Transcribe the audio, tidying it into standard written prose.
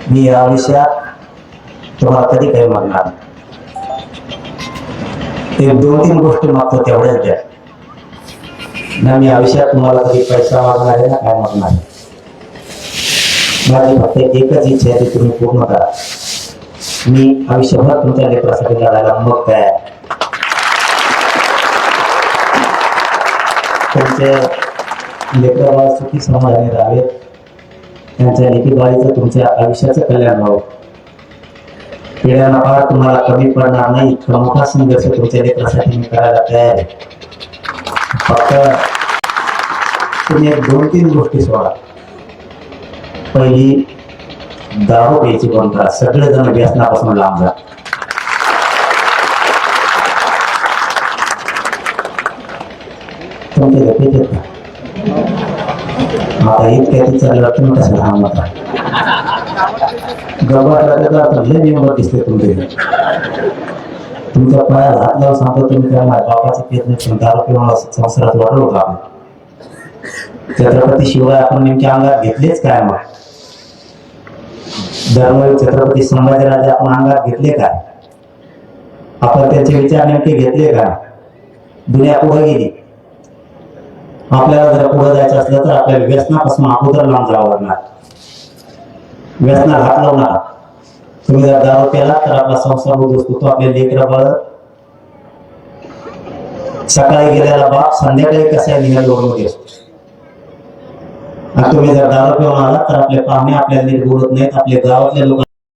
मी या विषयात तुम्हाला कधी काही मागणार नाही. एक दोन तीन गोष्टी मागतो तेवढ्याच द्या ना. मी आयुष्यात तुम्हाला कधी पैसा मागणार आहे ना काय मागणार आहे. माझी फक्त एकच इच्छा आहे ती तुम्ही पूर्ण करा. मी आयुष्यभर तुमच्या लेकरासाठी लढायला मग काय तुमचे लेकर बाळ सुखी समाधानी राहावेत, त्यांच्या लेकी बाळीचं तुमच्या आयुष्याचं कल्याण व्हावं. पिढ्याला काळ तुम्हाला कमी पडणार नाही इतका मोठा संघर्ष तुमच्या लेकरासाठी मी करायला तयार आहे. फक्त तुम्ही एक दोन तीन गोष्टी सोडा. पहिली, दारू प्यायची बंद करा. सगळेजण व्यसनापासून लांब जा. तुमचे घेत येत का आता इतक्या चाललं तुम्ही कसं लहान होता गबाटले नियम दिसते तुमचे. तुमच्या पायात हात लावून सांगतो तुम्ही काय माझ्या बापाचे पेट नाही पण दारू पिऊन संसारात वाढवलं होता. छत्रपती शिवाय आपण नेमके अंगात घेतलेच काय मग? धर्मवीर छत्रपती संभाजीराजे आपण अंगात घेतले काय? आपण त्यांचे विचार नेमके घेतले का? दुनिया पुढे गेली. आपल्याला जर पुढे जायचं असलं तर आपल्याला व्यसनापासून अगोदर लांब जावं लागणार. व्यसनात हात लावणार. तुम्ही जर दारू प्याला तर आपला संसार उद्ध्वस्त. आपले लेकरं बाळ सकाळी गेलेला बाप संध्याकाळी कसा निघाल मध्ये असतो. आणि तुम्ही जर दारू पिऊन आला तर आपले पाहुणे आपल्याला नीट बोलत नाहीत. आपले गावातले लोक